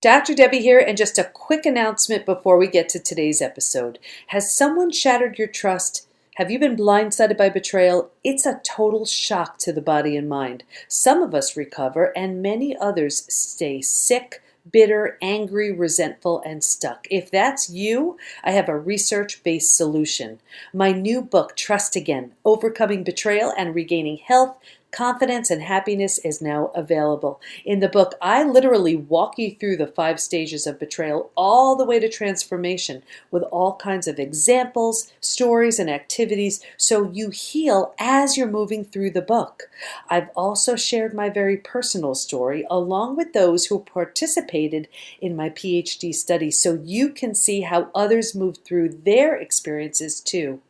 Dr. Debbie here, and just a quick announcement before we get to today's episode. Has someone shattered your trust? Have you been blindsided by betrayal? It's a total shock to the body and mind. Some of us recover, and many others stay sick, bitter, angry, resentful, and stuck. If that's you, I have a research-based solution. My new book, Trust Again: Overcoming Betrayal and Regaining Health, Confidence, and Happiness, is now available. In the book, I literally walk you through the 5 stages of betrayal all the way to transformation with all kinds of examples, stories, and activities so you heal as you're moving through the book. I've also shared my very personal story along with those who participated in my PhD study so you can see how others moved through their experiences too.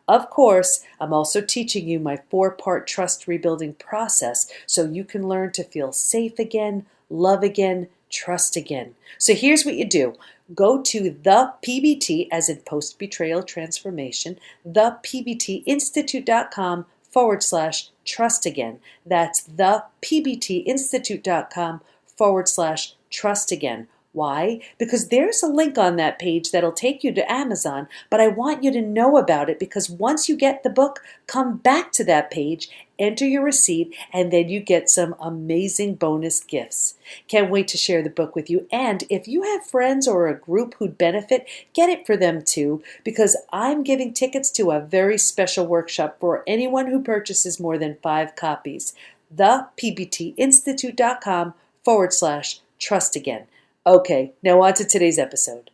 Of course, I'm also teaching you my 4-part trust rebuilding process so you can learn to feel safe again, love again, trust again. So here's what you do. Go to the PBT, as in post-betrayal transformation, thepbtinstitute.com/trust again. That's thepbtinstitute.com/trust again. Why? Because there's a link on that page that'll take you to Amazon, but I want you to know about it because once you get the book, come back to that page, enter your receipt, and then you get some amazing bonus gifts. Can't wait to share the book with you. And if you have friends or a group who'd benefit, get it for them too, because I'm giving tickets to a very special workshop for anyone who purchases more than 5 copies. thepbtinstitute.com/trust again. Okay, now on to today's episode.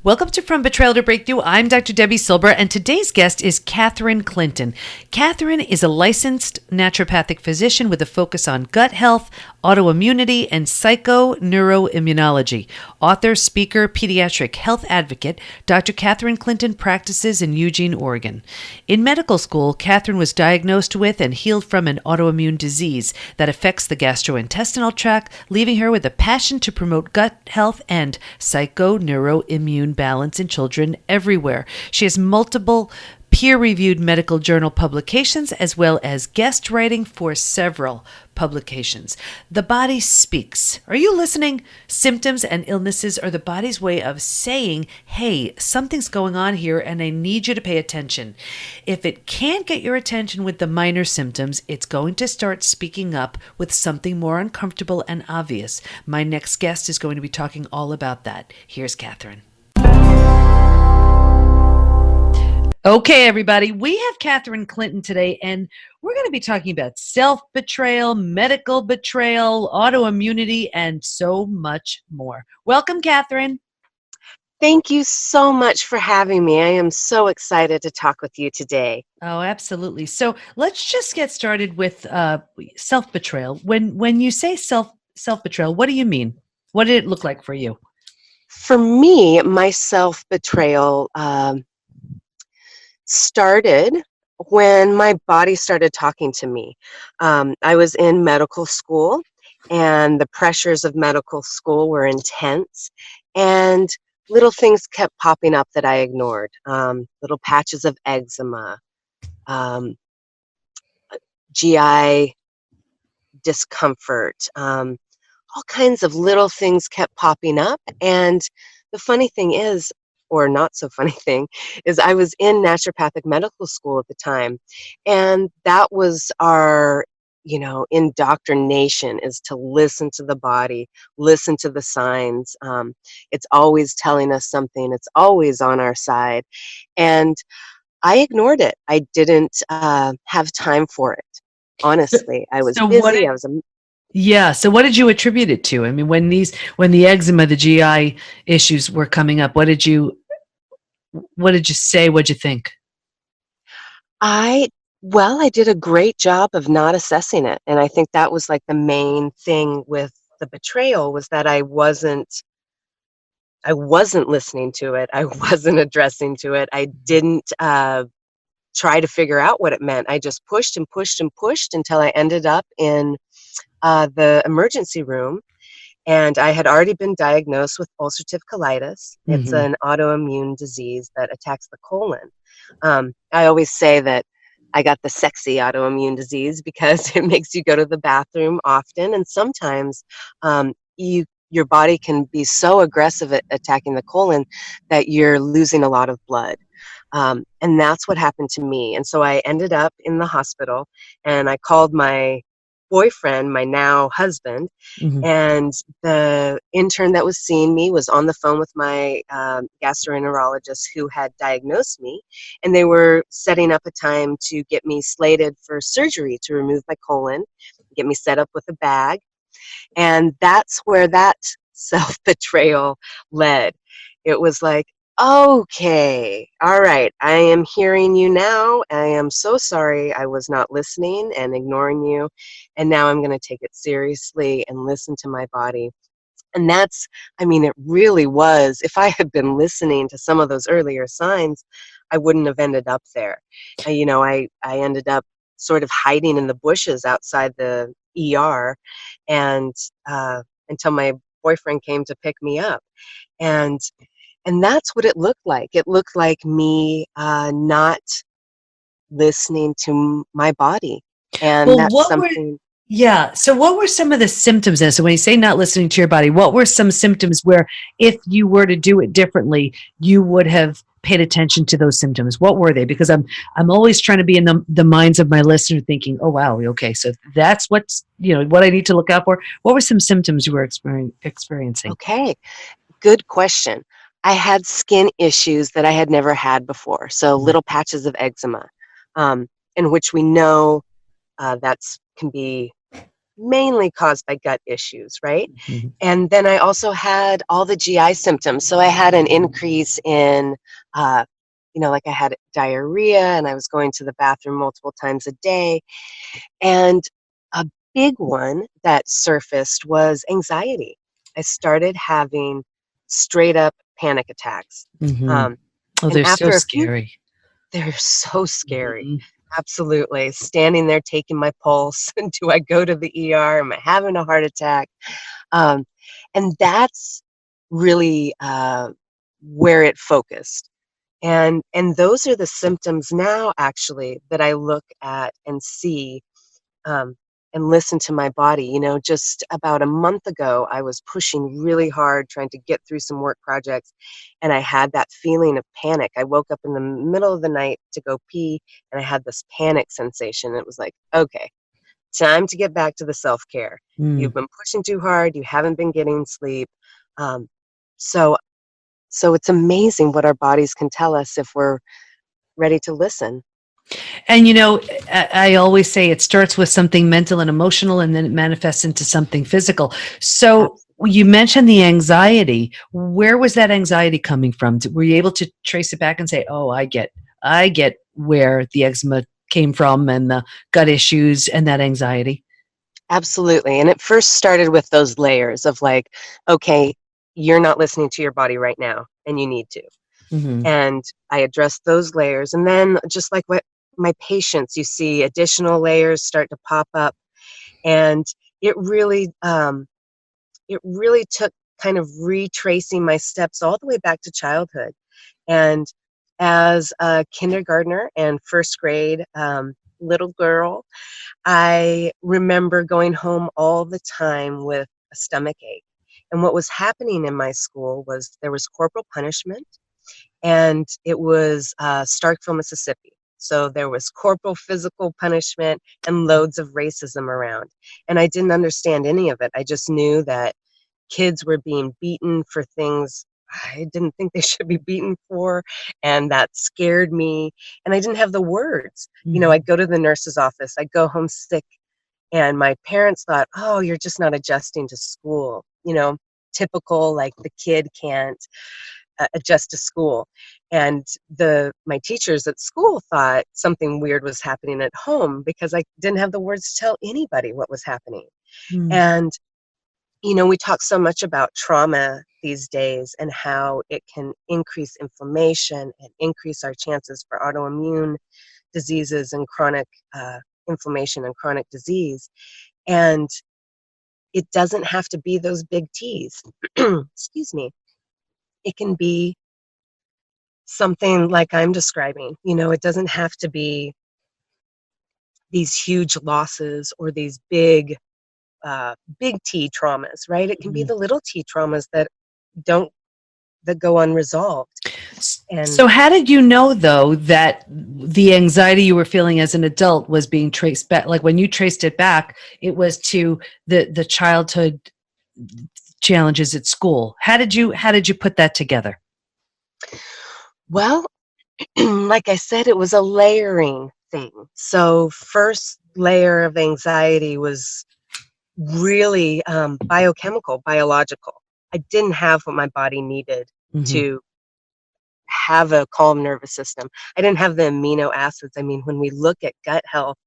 Welcome to From Betrayal to Breakthrough. I'm Dr. Debbie Silber, and today's guest is Catherine Clinton. Catherine is a licensed naturopathic physician with a focus on gut health, autoimmunity, and psycho-neuroimmunology. Author, speaker, pediatric health advocate, Dr. Catherine Clinton practices in Eugene, Oregon. In medical school, Catherine was diagnosed with and healed from an autoimmune disease that affects the gastrointestinal tract, leaving her with a passion to promote gut health and psycho-neuroimmune balance in children everywhere. She has multiple peer-reviewed medical journal publications as well as guest writing for several publications. The body speaks. Are you listening? Symptoms and illnesses are the body's way of saying, hey, something's going on here and I need you to pay attention. If it can't get your attention with the minor symptoms, it's going to start speaking up with something more uncomfortable and obvious. My next guest is going to be talking all about that. Here's Catherine. Okay, everybody, we have Catherine Clinton today, and we're going to be talking about self-betrayal, medical betrayal, autoimmunity, and so much more. Welcome, Catherine. Thank you so much for having me. I am so excited to talk with you today. Oh, absolutely. So let's just get started with self-betrayal. When you say self-betrayal, what do you mean? What did it look like for you? For me, my self-betrayal started when my body started talking to me. I was in medical school, and the pressures of medical school were intense, and little things kept popping up that I ignored. Little patches of eczema, GI discomfort, all kinds of little things kept popping up. And the funny thing is, or not so funny thing, is I was in naturopathic medical school at the time, and that was our indoctrination, is to listen to the body, listen to the signs. It's always telling us something. It's always on our side. And I ignored it. I didn't have time for it. Honestly, I was busy. Yeah. So what did you attribute it to? I mean, when the eczema, the GI issues were coming up, what did you say? What'd you think? I did a great job of not assessing it. And I think that was like the main thing with the betrayal, was that I wasn't listening to it. I wasn't addressing to it. I didn't try to figure out what it meant. I just pushed and pushed and pushed until I ended up in the emergency room. And I had already been diagnosed with ulcerative colitis. It's an autoimmune disease that attacks the colon. I always say that I got the sexy autoimmune disease because it makes you go to the bathroom often, and sometimes your body can be so aggressive at attacking the colon that you're losing a lot of blood. And that's what happened to me. And so I ended up in the hospital, and I called my boyfriend, my now husband, Mhm. and the intern that was seeing me was on the phone with my gastroenterologist who had diagnosed me, and they were setting up a time to get me slated for surgery to remove my colon, get me set up with a bag. And that's where that self-betrayal led. It was like, okay, all right, I am hearing you now. I am so sorry I was not listening and ignoring you. And now I'm going to take it seriously and listen to my body. And that's, I mean, it really was. If I had been listening to some of those earlier signs, I wouldn't have ended up there. I ended up sort of hiding in the bushes outside the ER, and until my boyfriend came to pick me up. And and that's what it looked like. It looked like me not listening to my body, and Well, that's what were something. yeah, so what were some of the symptoms then? So when you say not listening to your body, what were some symptoms where if you were to do it differently, you would have paid attention to those symptoms? What were they? Because I'm always trying to be in the minds of my listener thinking, "Oh wow, okay, so that's what's, what I need to look out for." What were some symptoms you were experiencing? Okay, good question. I had skin issues that I had never had before, so little patches of eczema, um, in which we know that's can be mainly caused by gut issues, right? Mhm. And then I also had all the GI symptoms. So I had an increase in, like I had diarrhea, and I was going to the bathroom multiple times a day. And a big one that surfaced was anxiety. I started having straight up panic attacks. Mhm. Um, Oh, and they're so after a few, scary. they're so scary. Mhm. Absolutely. Standing there taking my pulse. And do I go to the ER? Am I having a heart attack? Um, and that's really where it focused. And those are the symptoms now, actually, that I look at and see, um, and listen to my body. Just about a month ago, I was pushing really hard trying to get through some work projects, and I had that feeling of panic. I woke up in the middle of the night to go pee, and I had this panic sensation. It was like, okay, time to get back to the self-care. Mm. You've been pushing too hard. You haven't been getting sleep. Um, so, so it's amazing what our bodies can tell us if we're ready to listen. And I always say it starts with something mental and emotional, and then it manifests into something physical. So Absolutely. you mentioned the anxiety. Where was that anxiety coming from? Were you able to trace it back and say, "Oh, I get where the eczema came from, and the gut issues, and that anxiety"? Absolutely. And it first started with those layers of like, okay, you're not listening to your body right now, and you need to. Hmm. And I addressed those layers. And then, just like what my patients, you see additional layers start to pop up. And it really, it really took kind of retracing my steps all the way back to childhood. And as a kindergartner and first grade little girl, I remember going home all the time with a stomach ache. And what was happening in my school was there was corporal punishment, and it was Starkville, Mississippi. So there was corporal physical punishment and loads of racism around. And I didn't understand any of it. I just knew that kids were being beaten for things I didn't think they should be beaten for, and that scared me. And I didn't have the words. I'd go to the nurse's office, I'd go home sick, and my parents thought, "Oh, you're just not adjusting to school." Typical, like the kid can't adjust to school. And my teachers at school thought something weird was happening at home because I didn't have the words to tell anybody what was happening. Mm. And we talk so much about trauma these days and how it can increase inflammation and increase our chances for autoimmune diseases and chronic inflammation and chronic disease. And it doesn't have to be those big T's. Excuse me. It can be something like I'm describing. It doesn't have to be these huge losses or these big T traumas, right? It can be Mhm. the little T traumas that go unresolved. And So how did you know, though, that the anxiety you were feeling as an adult was being traced back? Like when you traced it back, it was to the childhood challenges at school. How did you put that together? well, like I said, it was a layering thing. So first layer of anxiety was really biochemical, biological. I didn't have what my body needed Hmm. to have a calm nervous system. I didn't have the amino acids. I mean, when we look at gut health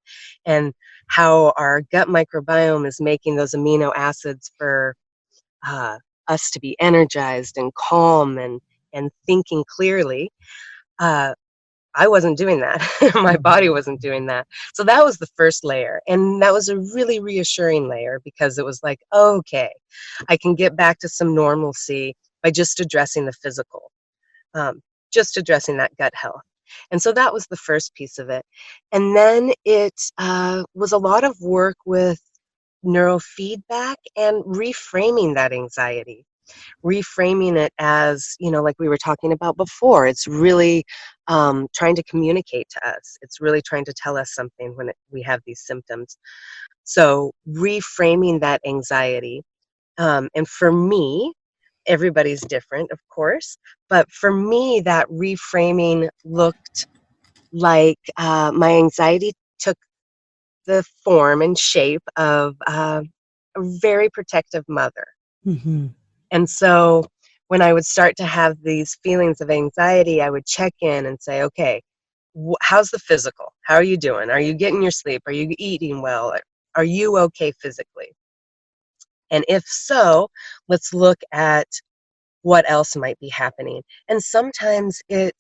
and how our gut microbiome is making those amino acids for uh, us to be energized and calm and thinking clearly, uh, I wasn't doing that. My body wasn't doing that. So that was the first layer. And that was a really reassuring layer because it was like, okay, I can get back to some normalcy by just addressing the physical, um, just addressing that gut health. And so that was the first piece of it. And then it was a lot of work with neurofeedback and reframing that anxiety, reframing it as, like we were talking about before. It's really trying to communicate to us. It's really trying to tell us something when we have these symptoms. So reframing that anxiety. And for me, everybody's different, of course, but for me, that reframing looked like my anxiety took the form and shape of a very protective mother. Hmm. And so when I would start to have these feelings of anxiety, I would check in and say, okay, how's the physical? How are you doing? Are you getting your sleep? Are you eating well? Are you okay physically? And if so, let's look at what else might be happening. And sometimes it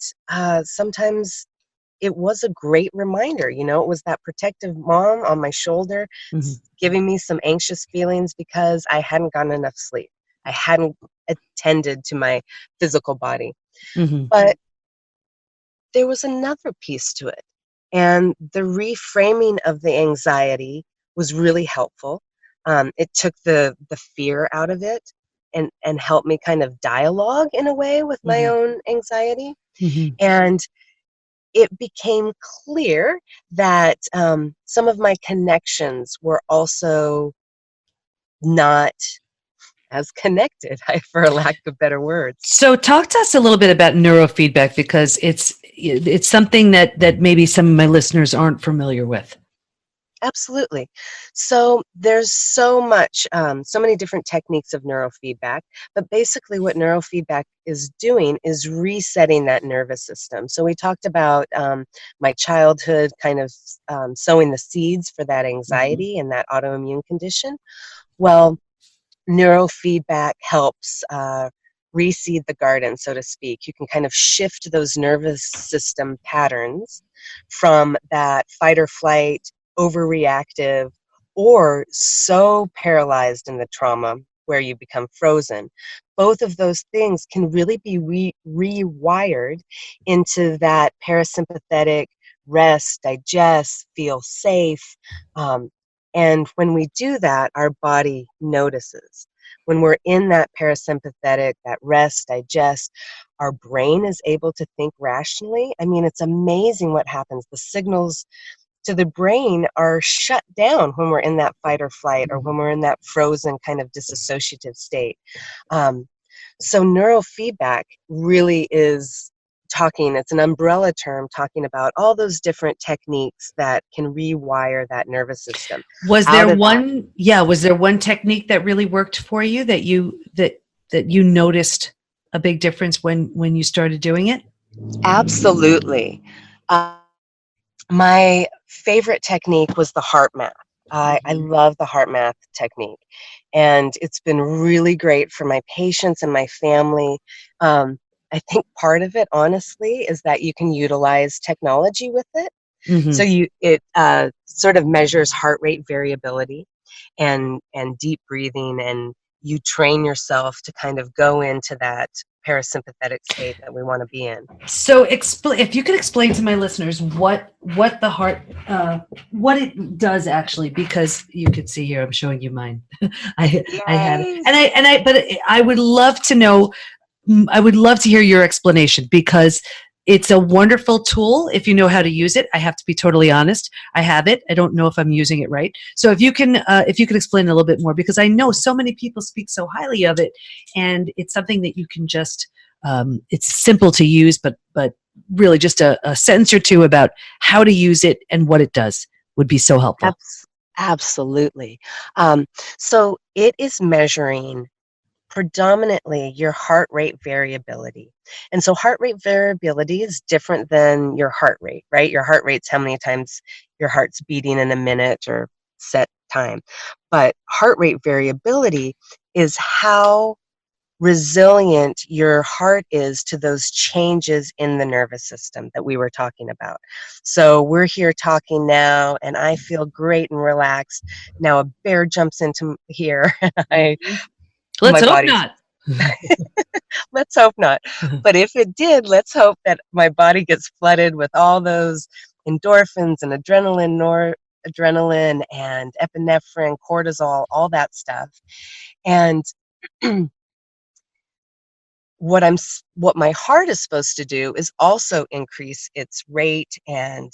was a great reminder. It was that protective mom on my shoulder Hmm. giving me some anxious feelings because I hadn't gotten enough sleep. I hadn't attended to my physical body. Hmm. But there was another piece to it. And the reframing of the anxiety was really helpful. It took the fear out of it and helped me kind of dialogue in a way with my Hmm. own anxiety. Hmm. And it became clear that some of my connections were also not as connected, for a lack of better words. So talk to us a little bit about neurofeedback because it's something that maybe some of my listeners aren't familiar with. Absolutely. So there's so many different techniques of neurofeedback, but basically what neurofeedback is doing is resetting that nervous system. So we talked about my childhood kind of sowing the seeds for that Hmm. anxiety and that autoimmune condition. Well, neurofeedback helps reseed the garden, so to speak. You can kind of shift those nervous system patterns from that fight or flight, overreactive, or so paralyzed in the trauma where you become frozen. Both of those things can really be rewired into that parasympathetic rest, digest, feel safe. Um, and when we do that, our body notices. When we're in that parasympathetic, that rest, digest, our brain is able to think rationally. I mean, it's amazing what happens. The signals to the brain are shut down when we're in that fight or flight or when we're in that frozen kind of disassociative state. Um, so neurofeedback really is it's an umbrella term talking about all those different techniques that can rewire that nervous system Was there out of that. one, yeah, was there one technique that really worked for you that you noticed a big difference when you started doing it? Absolutely. Uh, my favorite technique was the heart math. I Hmm. love the heart math technique, and it's been really great for my patients and my family. I think part of it, honestly, is that you can utilize technology with it. So Hmm. it sort of measures heart rate variability and deep breathing you train yourself to kind of go into that parasympathetic state that we want to be in. So, if you could explain to my listeners what the heart, what it does actually, because you can see here, I'm showing you mine. I have, Yay! but I would love to know. I would love to hear your explanation, because it's a wonderful tool if you know how to use it. I have to be totally honest. I have it. I don't know if I'm using it right. So if you can explain a little bit more, because I know so many people speak so highly of it, and it's something that you can just. It's simple to use, but really just a sentence or two about how to use it and what it does would be so helpful. Absolutely. So it is measuring predominantly your heart rate variability. And so heart rate variability is different than your heart rate, right? Your heart rate's how many times your heart's beating in a minute or set time. But heart rate variability is how resilient your heart is to those changes in the nervous system that we were talking about. So we're here talking now, and I feel great and relaxed. Now a bear jumps into here, and Let's my hope body's not. let's hope not. But if it did, let's hope that my body gets flooded with all those endorphins and adrenaline and epinephrine, cortisol, all that stuff. And what my heart is supposed to do is also increase its rate and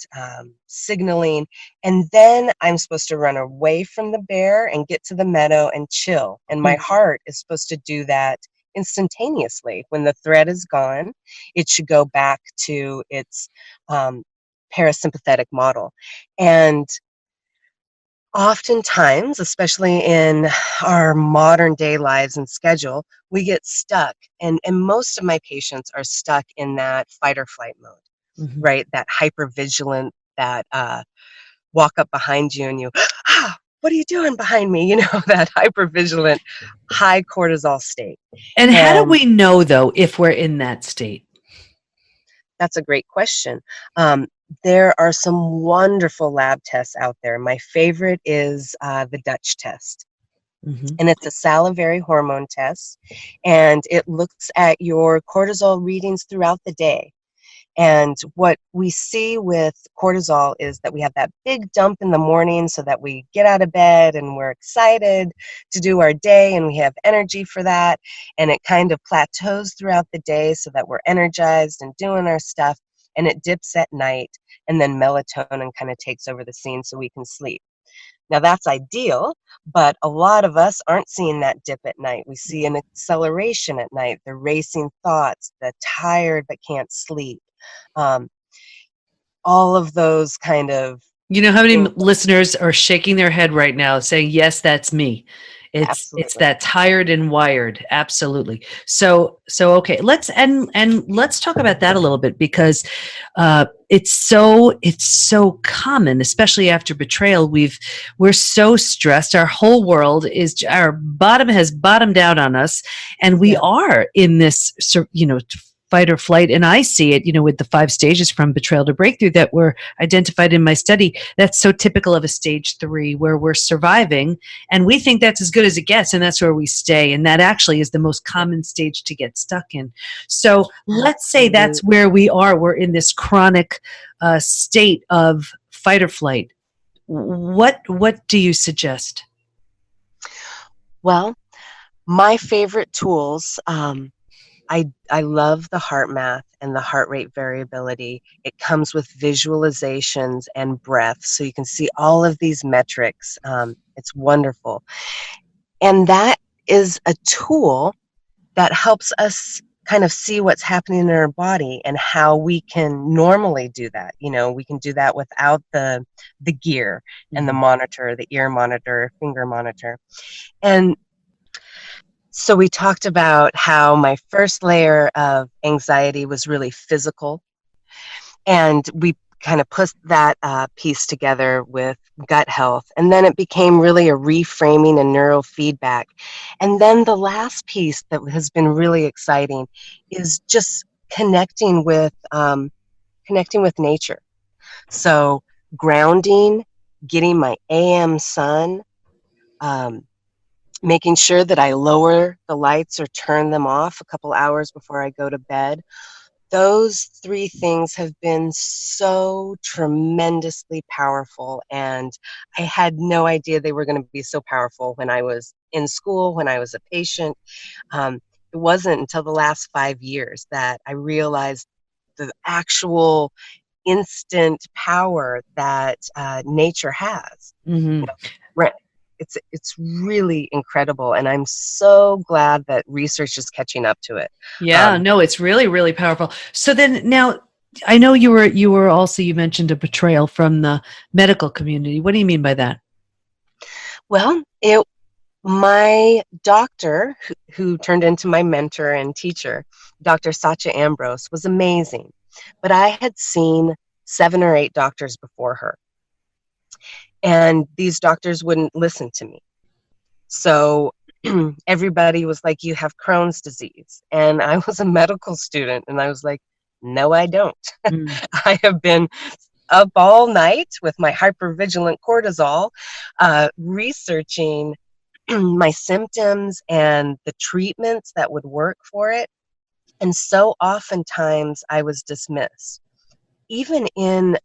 signaling, and then I'm supposed to run away from the bear and get to the meadow and chill, and my heart is supposed to do that instantaneously. When the threat is gone, it should go back to its parasympathetic model. And oftentimes, especially in our modern day lives and schedule, we get stuck. And most of my patients are stuck in that fight or flight mode, right? That hypervigilant, that walk up behind you and you, what are you doing behind me? You know, that hypervigilant, high cortisol state. And how do we know, though, if we're in that state? That's a great question. There are some wonderful lab tests out there. My favorite is the Dutch test. And it's a salivary hormone test, and it looks at your cortisol readings throughout the day. And what we see with cortisol is that we have that big dump in the morning so that we get out of bed and we're excited to do our day and we have energy for that. And it kind of plateaus throughout the day so that we're energized and doing our stuff. And it dips at night, and then melatonin kind of takes over the scene so we can sleep. Now that's ideal, but a lot of us aren't seeing that dip at night. We see an acceleration at night, the racing thoughts, the tired but can't sleep. All of those kind of... You know how many listeners are shaking their head right now saying, yes, that's me. It's that tired and wired. Absolutely. So okay, let's talk about that a little bit, because it's so common, especially after betrayal. We're so stressed. Our whole world our bottom has bottomed out on us, and we are in this, fight or flight. And I see it, with the 5 stages from betrayal to breakthrough that were identified in my study. That's so typical of a stage 3, where we're surviving and we think that's as good as it gets, and that's where we stay. And that actually is the most common stage to get stuck in. So let's say that's where we are. We're in this chronic state of fight or flight. What do you suggest? Well, my favorite tools, I love the heart math and the heart rate variability. It comes with visualizations and breath, so you can see all of these metrics. It's wonderful. And that is a tool that helps us kind of see what's happening in our body and how we can normally do that. We can do that without the gear and the monitor, the ear monitor, finger monitor. And so we talked about how my first layer of anxiety was really physical, and we kind of put that piece together with gut health, and then it became really a reframing and neurofeedback. And then the last piece that has been really exciting is just connecting with nature. So grounding, getting my AM sun, making sure that I lower the lights or turn them off a couple hours before I go to bed. Those three things have been so tremendously powerful, and I had no idea they were going to be so powerful when I was in school, when I was a patient. Um, it wasn't until the last 5 years that I realized the actual instant power that nature has. You Hmm. know, it's really incredible, and I'm so glad that research is catching up to it. Yeah, Um, no, it's really, really powerful. So then now I know you were also, you mentioned a betrayal from the medical community. What do you mean by that? well, my doctor, who turned into my mentor and teacher, Dr. Satya Ambrose, was amazing. But I had seen 7 or 8 doctors before her, and these doctors wouldn't listen to me. So everybody was like, "You have Crohn's disease." And I was a medical student, and I was like, "No, I don't. Mm. I have been up all night with my hypervigilant cortisol, researching my symptoms and the treatments that would work for it. And so oftentimes I was dismissed, even in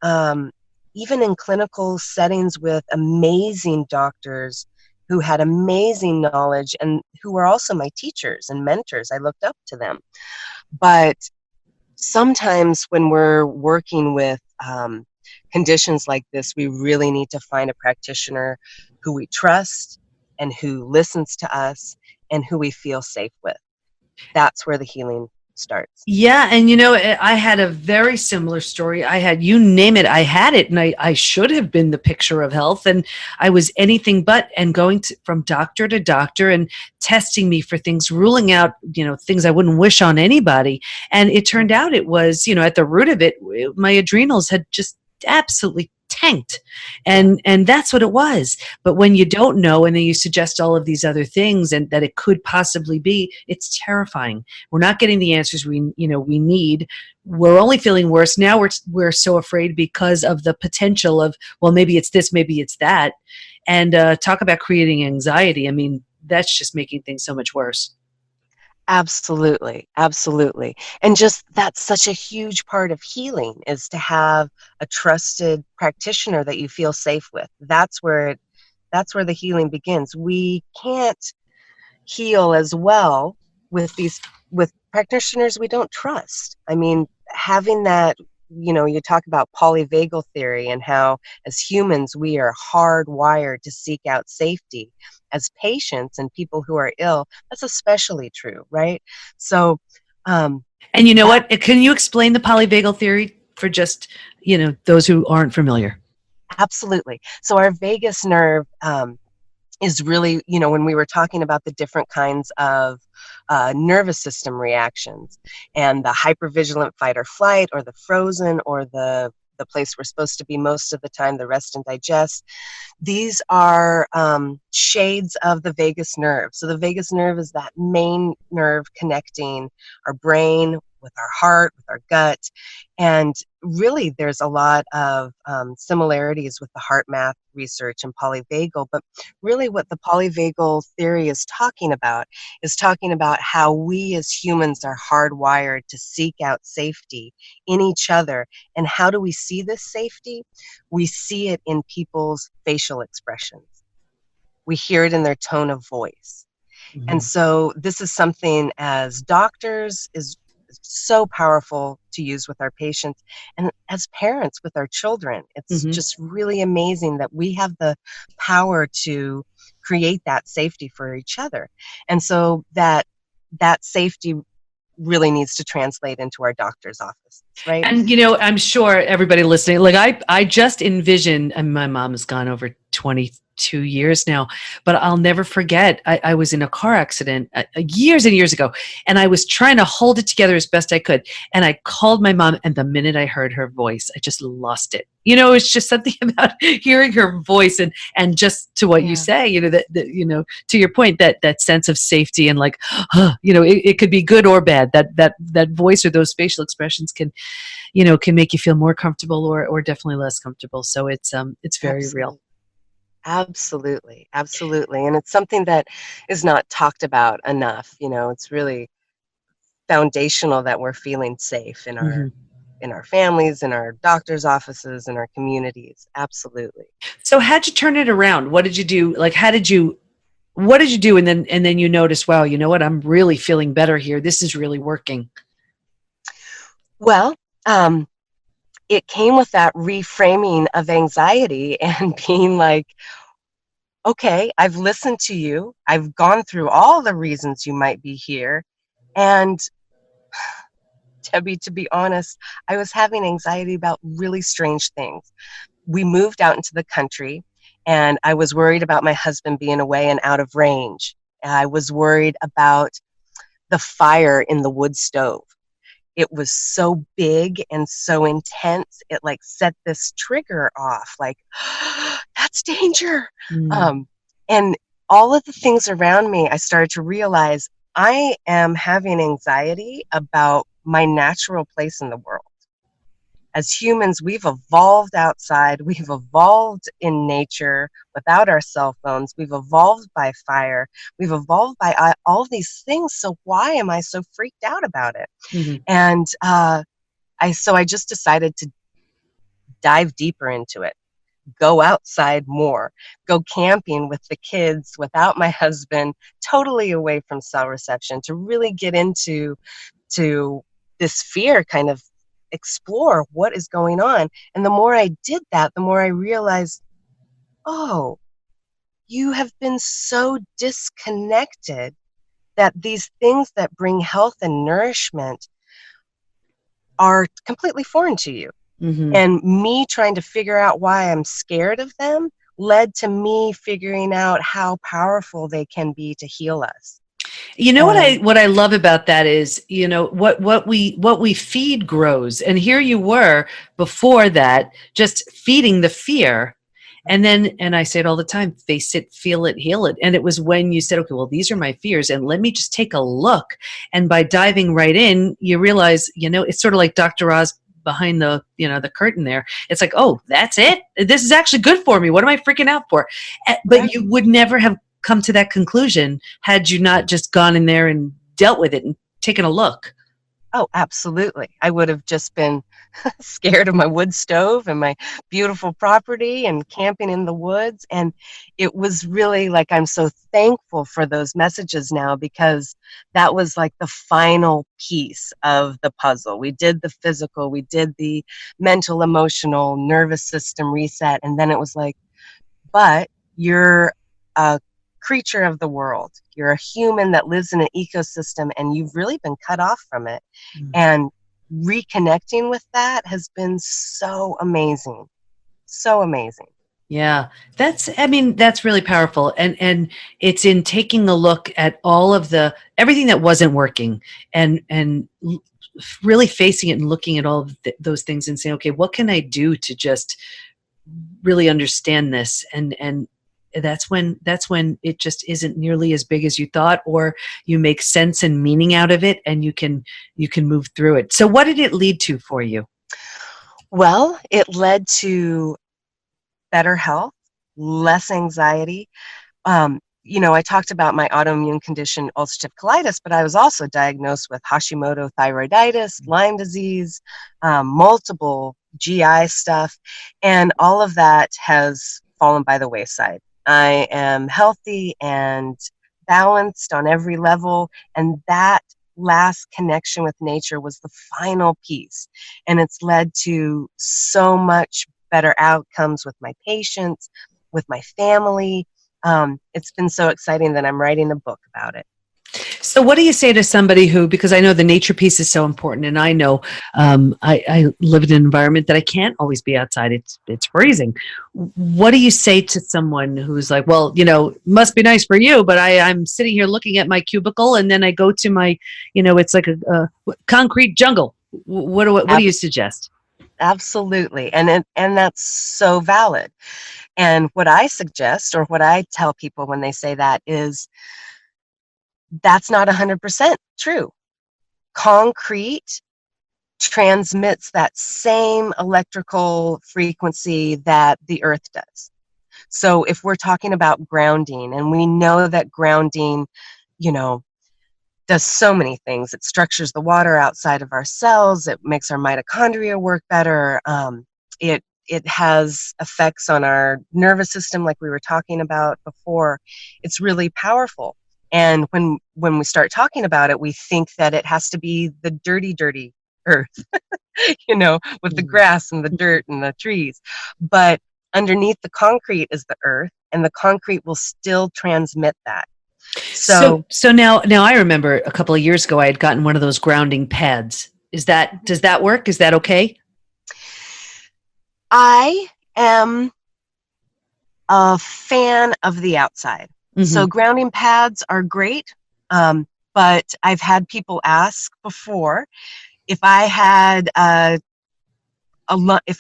even in clinical settings with amazing doctors who had amazing knowledge and who were also my teachers and mentors. I looked up to them. But sometimes when we're working with conditions like this, we really need to find a practitioner who we trust and who listens to us and who we feel safe with. That's where the healing starts. Yeah, and I had a very similar story. I had, you name it, I had it, and I should have been the picture of health, and I was anything but, and going from doctor to doctor and testing me for things, ruling out, things I wouldn't wish on anybody. And it turned out it was, at the root of it, my adrenals had just absolutely tanked. Yeah, And that's what it was. But when you don't know, and then you suggest all of these other things and that it could possibly be, it's terrifying. We're not getting the answers we need. We're only feeling worse now. We're so afraid because of the potential of, well, maybe it's this, maybe it's that. And talk about creating anxiety. I mean, that's just making things so much worse. absolutely. Absolutely. And just that's such a huge part of healing is to have a trusted practitioner that you feel safe with. That's where the healing begins. We can't heal as well with practitioners we don't trust. I mean, having that, you talk about polyvagal theory and how as humans we are hardwired to seek out safety. As patients and people who are ill, that's especially true, right? So And you know that what? Can you explain the polyvagal theory for just, those who aren't familiar? absolutely. So our vagus nerve is really, when we were talking about the different kinds of nervous system reactions and the hypervigilant fight or flight, or the frozen, or the place we're supposed to be most of the time, the rest and digest. These are shades of the vagus nerve. So the vagus nerve is that main nerve connecting our brain with our heart, with our gut. And really, there's a lot of similarities with the heart math research and polyvagal. But really, what the polyvagal theory is talking about how we as humans are hardwired to seek out safety in each other. And how do we see this safety? We see it in people's facial expressions. We hear it in their tone of voice. And Mhm. so this is something as doctors is so powerful to use with our patients, and as parents with our children. It's Mhm. just really amazing that we have the power to create that safety for each other. And so that safety really needs to translate into our doctor's offices, right? And I'm sure everybody listening, like I just envision, and my mom has gone over 22 years now, but I'll never forget. I was in a car accident years and years ago, and I was trying to hold it together as best I could. And I called my mom, and the minute I heard her voice, I just lost it. It's just something about hearing her voice, and just to what you Yeah, say, that to your point, that sense of safety and like, it could be good or bad. That voice or those facial expressions can make you feel more comfortable or definitely less comfortable. So it's very real. absolutely. Absolutely, absolutely. And it's something that is not talked about enough. It's really foundational that we're feeling safe Mhm. in our families, in our doctors' offices, in our communities. Absolutely. So how'd you turn it around? What did you do? Like, what did you do? And then you notice, wow, you know what? I'm really feeling better here. This is really working. Well, it came with that reframing of anxiety and being like, okay, I've listened to you. I've gone through all the reasons you might be here. And Debbie, to be honest, I was having anxiety about really strange things. We moved out into the country, and I was worried about my husband being away and out of range. I was worried about the fire in the wood stove. It was so big and so intense, it like set this trigger off, like, that's danger. Mm. Um, and all of the things around me, I started to realize I am having anxiety about my natural place in the world. As humans, we've evolved outside, we've evolved in nature without our cell phones, we've evolved by fire, we've evolved by all these things. So why am I so freaked out about it? Mhm. And I just decided to dive deeper into it, go outside more, go camping with the kids without my husband, totally away from cell reception, to really get into to this fear, kind of explore what is going on. And the more I did that, the more I realized, oh, you have been so disconnected that these things that bring health and nourishment are completely foreign to you. Mhm. And me trying to figure out why I'm scared of them led to me figuring out how powerful they can be to heal us. You know what I And what I love about that is, what we feed grows. And here you were before that, just feeding the fear. And I say it all the time, face it, feel it, heal it. And it was when you said, okay, well, these are my fears, and let me just take a look. And by diving right in, you realize, it's sort of like Dr. Oz behind the curtain there. It's like, oh, that's it. This is actually good for me. What am I freaking out for? But right. you would never have come to that conclusion had you not just gone in there and dealt with it and taken a look. Oh, absolutely. I would have just been scared of my wood stove and my beautiful property and camping in the woods. And it was really like, I'm so thankful for those messages now, because that was like the final piece of the puzzle. We did the physical, we did the mental, emotional, nervous system reset. And then it was like, but you're a creature of the world. You're a human that lives in an ecosystem, and you've really been cut off from it. And reconnecting with that has been so amazing. So amazing. Yeah, that's really powerful. And it's in taking a look at all of everything that wasn't working, and really facing it and looking at all of those things and saying, okay, what can I do to just really understand this? And that's when it just isn't nearly as big as you thought, or you make sense and meaning out of it, and you can move through it. So what did it lead to for you? Well, it led to better health, less anxiety. I talked about my autoimmune condition, ulcerative colitis, but I was also diagnosed with Hashimoto thyroiditis, Lyme disease, multiple GI stuff, and all of that has fallen by the wayside. I am healthy and balanced on every level, and that last connection with nature was the final piece. And it's led to so much better outcomes with my patients, with my family. It's been so exciting that I'm writing a book about it. So what do you say to somebody who, because I know the nature piece is so important, and I know I live in an environment that I can't always be outside. It's freezing. What do you say to someone who's like, well, must be nice for you, but I'm sitting here looking at my cubicle, and then I go to my, it's like a concrete jungle. What do you suggest? Absolutely. And that's so valid. And what I suggest, or what I tell people when they say that, is that's not 100% true. Concrete transmits that same electrical frequency that the earth does. So if we're talking about grounding, and we know that grounding, you know, does so many things. It structures the water outside of our cells. It makes our mitochondria work better. It has effects on our nervous system, like we were talking about before. It's really powerful. And when we start talking about it, we think that it has to be the dirty, dirty earth, with the grass and the dirt and the trees. But underneath the concrete is the earth, and the concrete will still transmit that. So now I remember a couple of years ago I had gotten one of those grounding pads. Does that work? Is that okay? I am a fan of the outside. Mm-hmm. So grounding pads are great, but I've had people ask before if I had if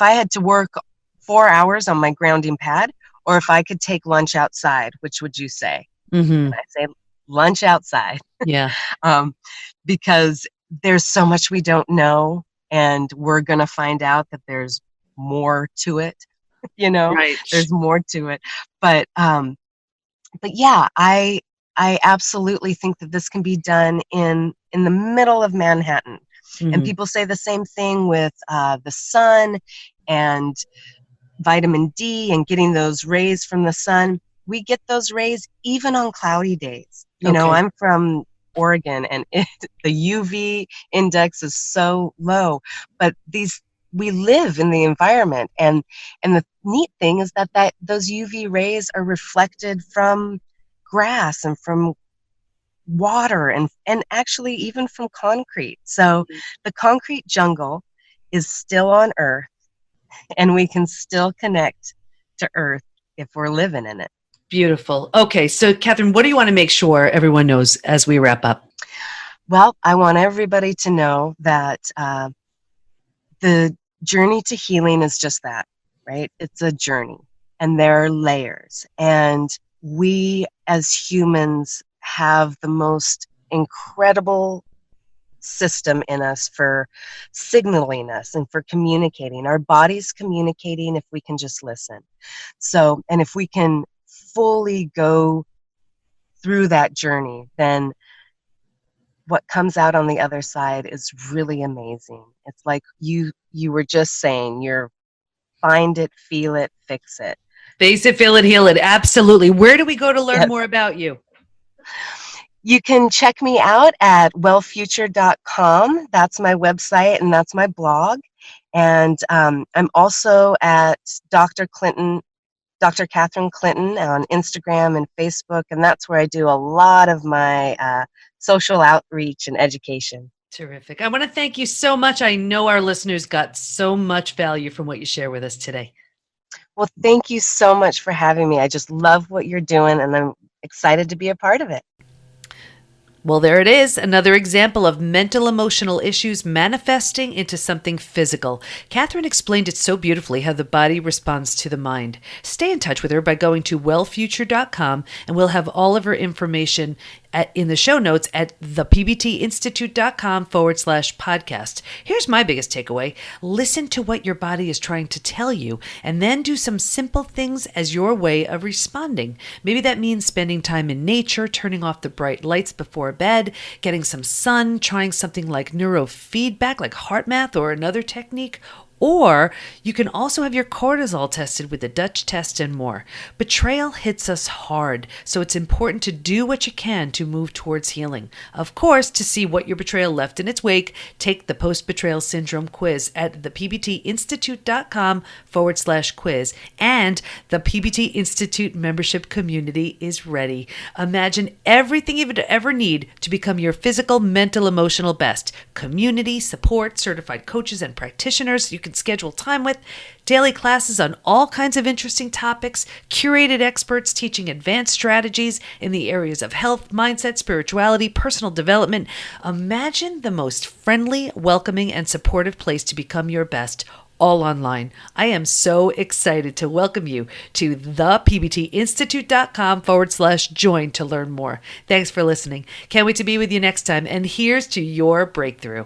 I had to work 4 hours on my grounding pad, or if I could take lunch outside. Which would you say? Mm-hmm. And I say lunch outside. Yeah. Because there's so much we don't know, and we're going to find out that there's more to it. Right. There's more to it. But yeah, I absolutely think that this can be done in the middle of Manhattan. Mm-hmm. And people say the same thing with the sun and vitamin D and getting those rays from the sun. We get those rays even on cloudy days. I'm from Oregon, and the UV index is so low, but we live in the environment, and the neat thing is that those UV rays are reflected from grass and from water and actually even from concrete. So the concrete jungle is still on Earth, and we can still connect to Earth if we're living in it. Beautiful. Okay, so Catherine, what do you want to make sure everyone knows as we wrap up? Well, I want everybody to know that the journey to healing is just that, right? It's a journey, and there are layers. And we as humans have the most incredible system in us for signaling us and for communicating. Our body's communicating if we can just listen. So, and if we can fully go through that journey, then what comes out on the other side is really amazing. It's like you were just saying, you're find it, feel it, fix it. Face it, feel it, heal it. Absolutely. Where do we go to learn more about you? You can check me out at wellfuture.com. That's my website, and that's my blog. And I'm also at Dr. Catherine Clinton on Instagram and Facebook, and that's where I do a lot of my social outreach and education. Terrific. I want to thank you so much. I know our listeners got so much value from what you share with us today. Well, thank you so much for having me. I just love what you're doing, and I'm excited to be a part of it. Well, there it is, another example of mental emotional issues manifesting into something physical. Catherine explained it so beautifully, how the body responds to the mind. Stay in touch with her by going to wellfuture.com, and we'll have all of her information in the show notes at thepbtinstitute.com/podcast. Here's my biggest takeaway. Listen to what your body is trying to tell you, and then do some simple things as your way of responding. Maybe that means spending time in nature, turning off the bright lights before bed, getting some sun, trying something like neurofeedback, like heart math or another technique. Or you can also have your cortisol tested with the Dutch test and more. Betrayal hits us hard, so it's important to do what you can to move towards healing. Of course, to see what your betrayal left in its wake, take the post-betrayal syndrome quiz at thepbtinstitute.com/quiz. And the PBT Institute membership community is ready. Imagine everything you would ever need to become your physical, mental, emotional best. Community, support, certified coaches and practitioners you can schedule time with, daily classes on all kinds of interesting topics, curated experts teaching advanced strategies in the areas of health, mindset, spirituality, personal development. Imagine the most friendly, welcoming, and supportive place to become your best, all online. I am so excited to welcome you to thepbtinstitute.com/join to learn more. Thanks for listening. Can't wait to be with you next time. And here's to your breakthrough.